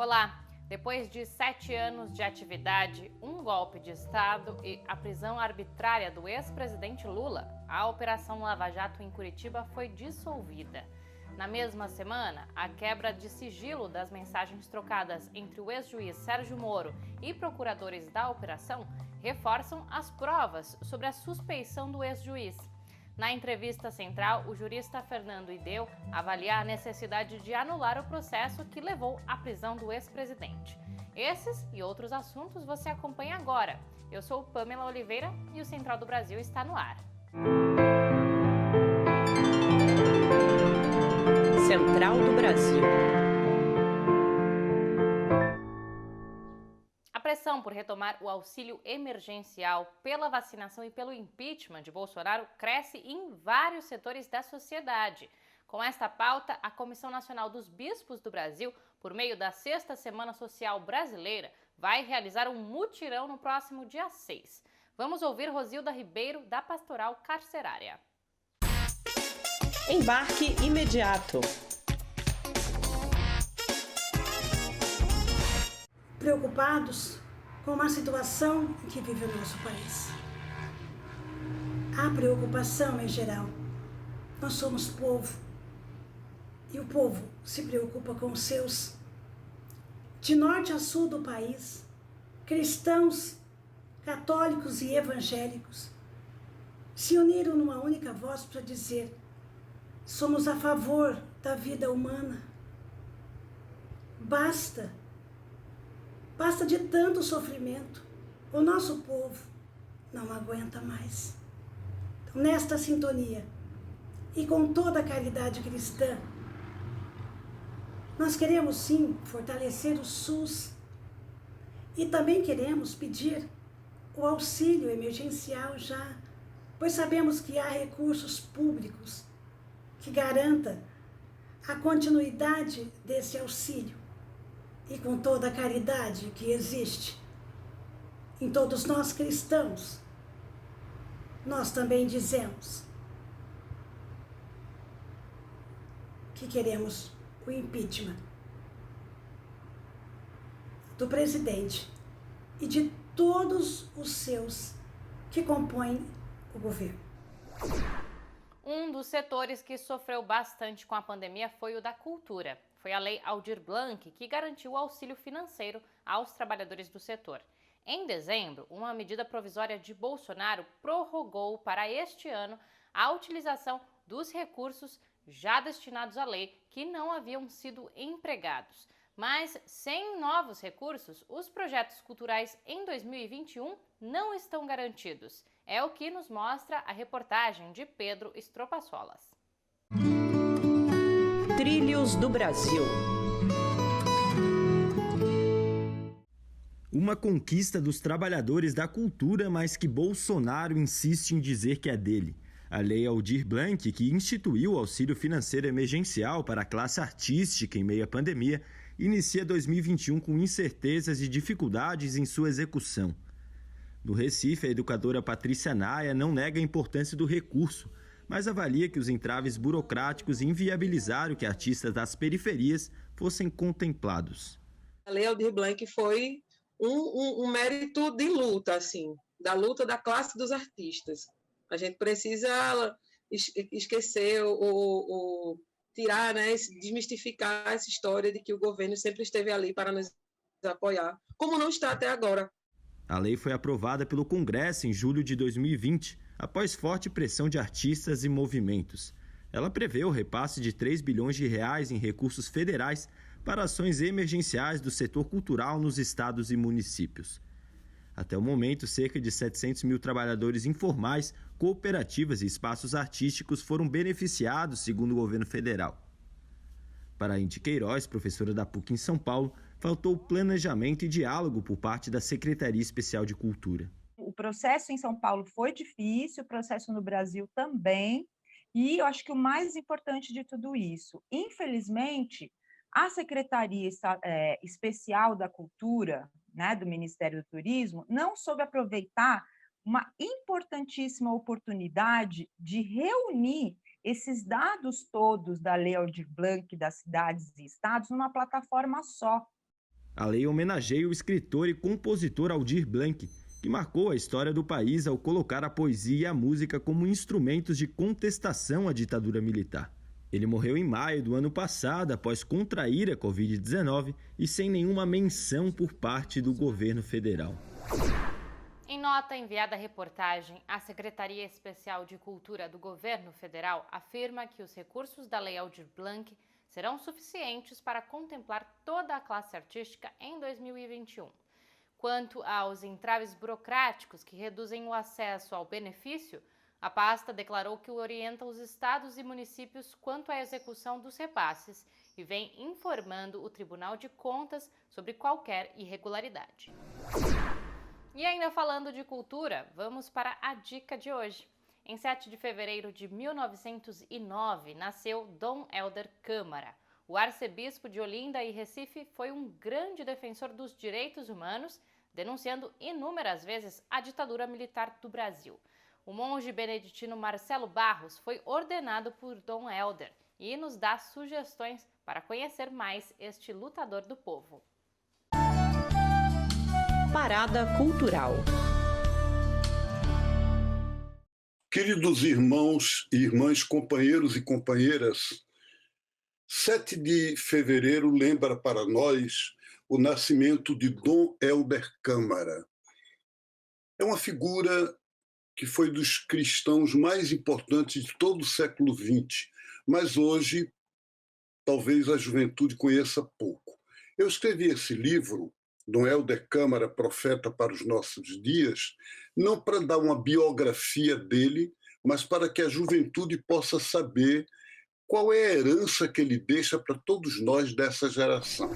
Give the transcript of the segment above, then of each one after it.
Olá! Depois de 7 anos de atividade, um golpe de Estado e a prisão arbitrária do ex-presidente Lula, a Operação Lava Jato em Curitiba foi dissolvida. Na mesma semana, a quebra de sigilo das mensagens trocadas entre o ex-juiz Sérgio Moro e procuradores da operação reforçam as provas sobre a suspeição do ex-juiz. Na entrevista central, o jurista Fernando Ideu avalia a necessidade de anular o processo que levou à prisão do ex-presidente. Esses e outros assuntos você acompanha agora. Eu sou Pamela Oliveira e o Central do Brasil está no ar. Central do Brasil. A pressão por retomar o auxílio emergencial pela vacinação e pelo impeachment de Bolsonaro cresce em vários setores da sociedade. Com esta pauta, a Comissão Nacional dos Bispos do Brasil, por meio da Sexta Semana Social Brasileira, vai realizar um mutirão no próximo dia 6. Vamos ouvir Rosilda Ribeiro, da Pastoral Carcerária. Embarque imediato. Preocupados com a situação em que vive o nosso país. Há preocupação em geral. Nós somos povo e o povo se preocupa com os seus. De norte a sul do país, cristãos, católicos e evangélicos se uniram numa única voz para dizer: somos a favor da vida humana. Basta de tanto sofrimento. O nosso povo não aguenta mais. Então, nesta sintonia e com toda a caridade cristã, nós queremos sim fortalecer o SUS e também queremos pedir o auxílio emergencial já, pois sabemos que há recursos públicos que garanta a continuidade desse auxílio. E com toda a caridade que existe em todos nós cristãos, nós também dizemos que queremos o impeachment do presidente e de todos os seus que compõem o governo. Um dos setores que sofreu bastante com a pandemia foi o da cultura. Foi a Lei Aldir Blanc que garantiu o auxílio financeiro aos trabalhadores do setor. Em dezembro, uma medida provisória de Bolsonaro prorrogou para este ano a utilização dos recursos já destinados à lei que não haviam sido empregados. Mas, sem novos recursos, os projetos culturais em 2021 não estão garantidos. É o que nos mostra a reportagem de Pedro Estropaçolas. Trilhos do Brasil. Uma conquista dos trabalhadores da cultura, mas que Bolsonaro insiste em dizer que é dele. A Lei Aldir Blanc, que instituiu o auxílio financeiro emergencial para a classe artística em meio à pandemia, inicia 2021 com incertezas e dificuldades em sua execução. No Recife, a educadora Patrícia Naia não nega a importância do recurso, mas avalia que os entraves burocráticos inviabilizaram que artistas das periferias fossem contemplados. A Lei Aldir Blanc foi um mérito de luta, assim, da luta da classe dos artistas. A gente precisa esquecer ou tirar, né, desmistificar essa história de que o governo sempre esteve ali para nos apoiar, como não está até agora. A lei foi aprovada pelo Congresso em julho de 2020, após forte pressão de artistas e movimentos. Ela prevê o repasse de 3 bilhões de reais em recursos federais para ações emergenciais do setor cultural nos estados e municípios. Até o momento, cerca de 700 mil trabalhadores informais, cooperativas e espaços artísticos foram beneficiados, segundo o governo federal. Para a Indy Queiroz, professora da PUC em São Paulo, faltou planejamento e diálogo por parte da Secretaria Especial de Cultura. O processo em São Paulo foi difícil, o processo no Brasil também, e eu acho que o mais importante de tudo isso, infelizmente, a Secretaria Especial da Cultura, né, do Ministério do Turismo, não soube aproveitar uma importantíssima oportunidade de reunir esses dados todos da Lei Aldir Blanc das cidades e estados numa plataforma só. A lei homenageia o escritor e compositor Aldir Blanc, que marcou a história do país ao colocar a poesia e a música como instrumentos de contestação à ditadura militar. Ele morreu em maio do ano passado após contrair a Covid-19 e sem nenhuma menção por parte do governo federal. Em nota enviada à reportagem, a Secretaria Especial de Cultura do Governo Federal afirma que os recursos da Lei Aldir Blanc serão suficientes para contemplar toda a classe artística em 2021. Quanto aos entraves burocráticos que reduzem o acesso ao benefício, a pasta declarou que orienta os estados e municípios quanto à execução dos repasses e vem informando o Tribunal de Contas sobre qualquer irregularidade. E ainda falando de cultura, vamos para a dica de hoje. Em 7 de fevereiro de 1909, nasceu Dom Helder Câmara. O arcebispo de Olinda e Recife foi um grande defensor dos direitos humanos, denunciando inúmeras vezes a ditadura militar do Brasil. O monge beneditino Marcelo Barros foi ordenado por Dom Helder e nos dá sugestões para conhecer mais este lutador do povo. Parada Cultural. Queridos irmãos e irmãs, companheiros e companheiras, 7 de fevereiro lembra para nós o nascimento de Dom Helder Câmara. É uma figura que foi dos cristãos mais importantes de todo o século XX, mas hoje talvez a juventude conheça pouco. Eu escrevi esse livro, Dom Helder Câmara, Profeta para os Nossos Dias, não para dar uma biografia dele, mas para que a juventude possa saber qual é a herança que ele deixa para todos nós dessa geração.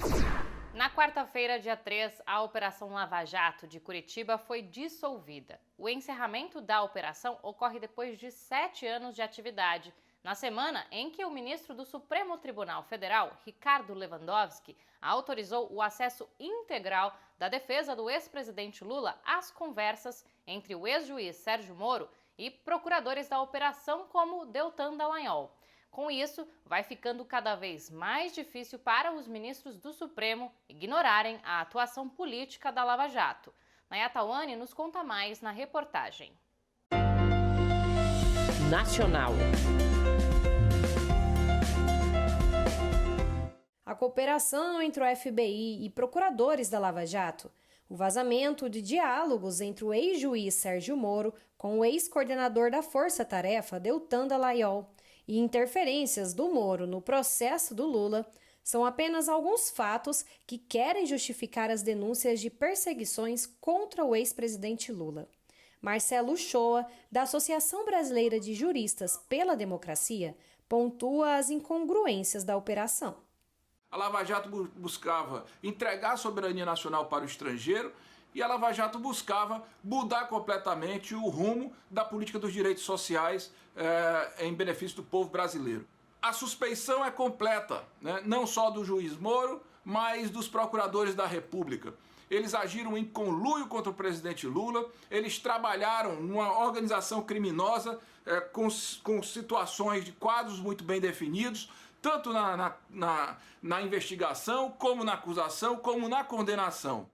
Na quarta-feira, dia 3, a Operação Lava Jato de Curitiba foi dissolvida. O encerramento da operação ocorre depois de 7 anos de atividade, na semana em que o ministro do Supremo Tribunal Federal, Ricardo Lewandowski, autorizou o acesso integral da defesa do ex-presidente Lula às conversas entre o ex-juiz Sérgio Moro e procuradores da operação como Deltan Dallagnol. Com isso, vai ficando cada vez mais difícil para os ministros do Supremo ignorarem a atuação política da Lava Jato. Nayata Wani nos conta mais na reportagem. Nacional. A cooperação entre o FBI e procuradores da Lava Jato, o vazamento de diálogos entre o ex-juiz Sérgio Moro com o ex-coordenador da Força Tarefa, Deltan Dallagnol, e interferências do Moro no processo do Lula são apenas alguns fatos que querem justificar as denúncias de perseguições contra o ex-presidente Lula. Marcelo Shoa, da Associação Brasileira de Juristas pela Democracia, pontua as incongruências da operação. A Lava Jato buscava entregar a soberania nacional para o estrangeiro e a Lava Jato buscava mudar completamente o rumo da política dos direitos sociais em benefício do povo brasileiro. A suspeição é completa, né? Não só do juiz Moro, mas dos procuradores da República. Eles agiram em conluio contra o presidente Lula, eles trabalharam numa organização criminosa com situações de quadros muito bem definidos, tanto na investigação, como na acusação, como na condenação.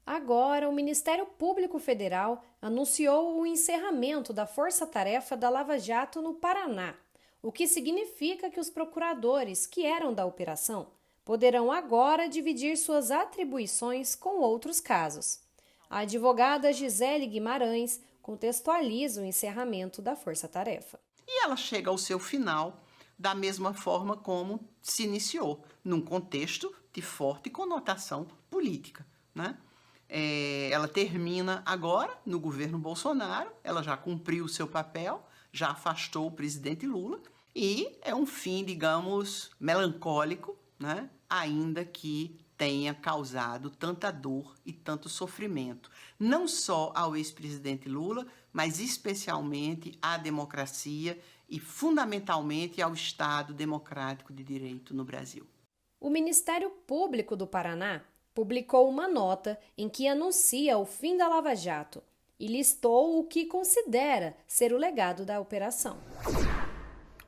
Agora, o Ministério Público Federal anunciou o encerramento da força-tarefa da Lava Jato no Paraná, o que significa que os procuradores que eram da operação poderão agora dividir suas atribuições com outros casos. A advogada Gisele Guimarães contextualiza o encerramento da força-tarefa. E ela chega ao seu final da mesma forma como se iniciou, num contexto de forte conotação política, né? Ela termina agora no governo Bolsonaro, ela já cumpriu o seu papel, já afastou o presidente Lula e é um fim, digamos, melancólico, né? Ainda que tenha causado tanta dor e tanto sofrimento, não só ao ex-presidente Lula, mas especialmente à democracia e fundamentalmente ao Estado democrático de direito no Brasil. O Ministério Público do Paraná publicou uma nota em que anuncia o fim da Lava Jato e listou o que considera ser o legado da operação.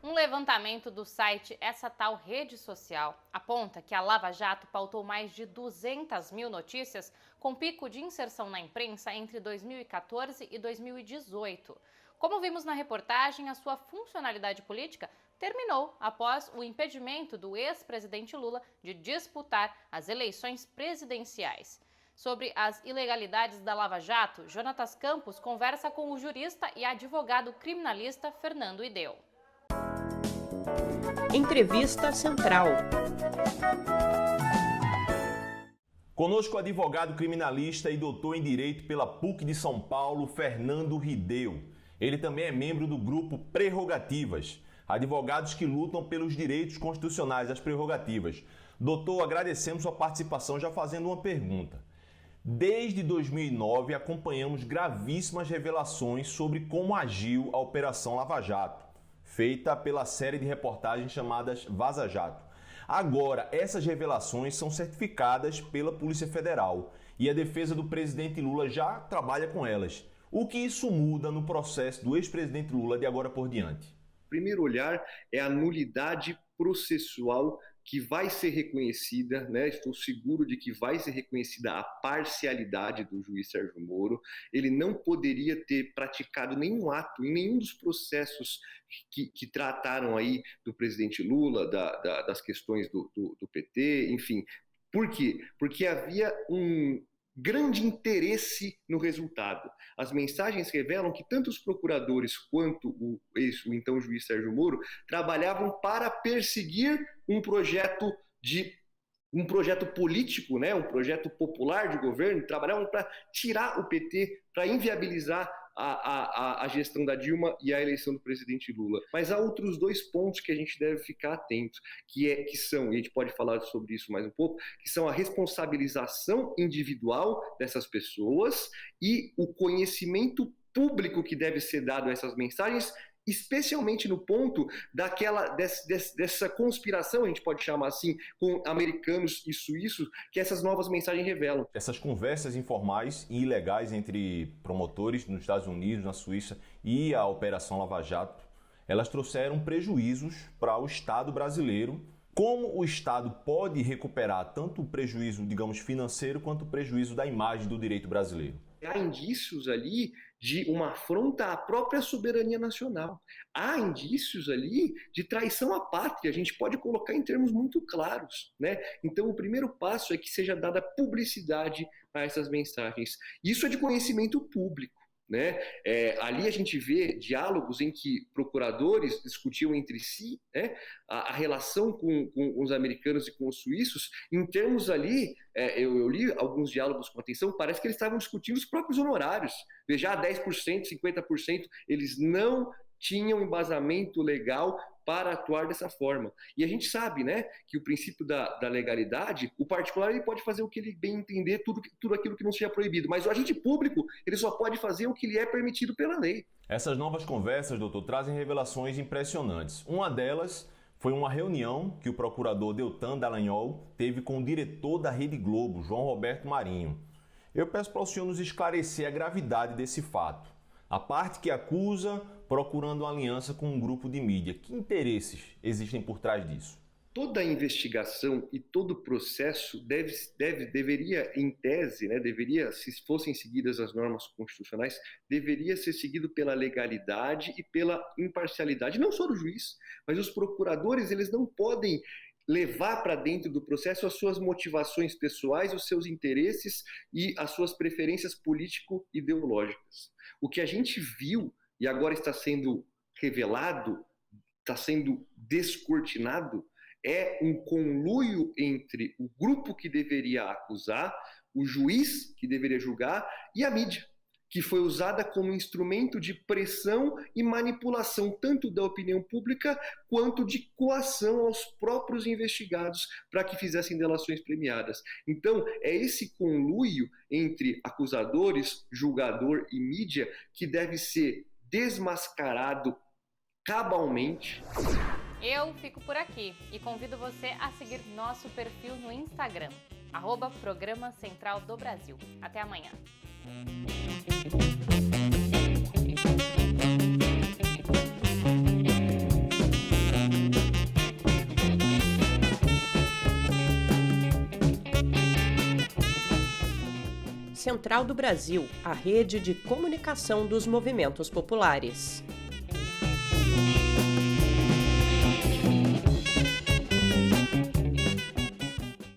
Um levantamento do site Essa Tal Rede Social aponta que a Lava Jato pautou mais de 200 mil notícias com pico de inserção na imprensa entre 2014 e 2018. Como vimos na reportagem, a sua funcionalidade política terminou após o impedimento do ex-presidente Lula de disputar as eleições presidenciais. Sobre as ilegalidades da Lava Jato, Jonatas Campos conversa com o jurista e advogado criminalista Fernando Ideu. Entrevista Central. Conosco o advogado criminalista e doutor em Direito pela PUC de São Paulo, Fernando Ideu. Ele também é membro do grupo Prerrogativas, advogados que lutam pelos direitos constitucionais, as prerrogativas. Doutor, agradecemos sua participação já fazendo uma pergunta. Desde 2009 acompanhamos gravíssimas revelações sobre como agiu a Operação Lava Jato, feita pela série de reportagens chamadas Vaza Jato. Agora, essas revelações são certificadas pela Polícia Federal e a defesa do presidente Lula já trabalha com elas. O que isso muda no processo do ex-presidente Lula de agora por diante? O primeiro olhar é a nulidade processual que vai ser reconhecida, né? Estou seguro de que vai ser reconhecida a parcialidade do juiz Sérgio Moro. Ele não poderia ter praticado nenhum ato em nenhum dos processos que trataram aí do presidente Lula, das questões do PT, enfim. Por quê? Porque havia um grande interesse no resultado. As mensagens revelam que tanto os procuradores quanto o então juiz Sérgio Moro trabalhavam para perseguir um projeto político, né, um projeto popular de governo, trabalhavam para tirar o PT, para inviabilizar a gestão da Dilma e a eleição do presidente Lula. Mas há outros dois pontos que a gente deve ficar atento, que são, e a gente pode falar sobre isso mais um pouco, que são a responsabilização individual dessas pessoas e o conhecimento público que deve ser dado a essas mensagens, especialmente no ponto dessa conspiração, a gente pode chamar assim, com americanos e suíços, que essas novas mensagens revelam. Essas conversas informais e ilegais entre promotores nos Estados Unidos, na Suíça e a Operação Lava Jato, elas trouxeram prejuízos para o Estado brasileiro. Como o Estado pode recuperar tanto o prejuízo, digamos, financeiro, quanto o prejuízo da imagem do direito brasileiro? Há indícios ali de uma afronta à própria soberania nacional. Há indícios ali de traição à pátria, a gente pode colocar em termos muito claros, né? Então, o primeiro passo é que seja dada publicidade a essas mensagens. Isso é de conhecimento público, né? Ali a gente vê diálogos em que procuradores discutiam entre si, né, a relação com os americanos e com os suíços, em termos ali, eu li alguns diálogos com atenção, parece que eles estavam discutindo os próprios honorários. Veja, 10%, 50%, eles não tinham embasamento legal para atuar dessa forma. E a gente sabe, né, que o princípio da legalidade, o particular ele pode fazer o que ele bem entender, tudo aquilo que não seja proibido, mas o agente público ele só pode fazer o que lhe é permitido pela lei. Essas novas conversas, doutor, trazem revelações impressionantes. Uma delas foi uma reunião que o procurador Deltan Dallagnol teve com o diretor da Rede Globo, João Roberto Marinho. Eu peço para o senhor nos esclarecer a gravidade desse fato. A parte que acusa procurando uma aliança com um grupo de mídia. Que interesses existem por trás disso? Toda a investigação e todo o processo deveria, em tese, né, se fossem seguidas as normas constitucionais, deveria ser seguido pela legalidade e pela imparcialidade, não só do juiz, mas os procuradores, eles não podem levar para dentro do processo as suas motivações pessoais, os seus interesses e as suas preferências político-ideológicas. O que a gente viu e agora está sendo revelado, está sendo descortinado, é um conluio entre o grupo que deveria acusar, o juiz que deveria julgar e a mídia, que foi usada como instrumento de pressão e manipulação tanto da opinião pública quanto de coação aos próprios investigados para que fizessem delações premiadas. Então, é esse conluio entre acusadores, julgador e mídia que deve ser desmascarado cabalmente. Eu fico por aqui e convido você a seguir nosso perfil no Instagram, @Programa Central do Brasil. Até amanhã. Central do Brasil, a rede de comunicação dos movimentos populares.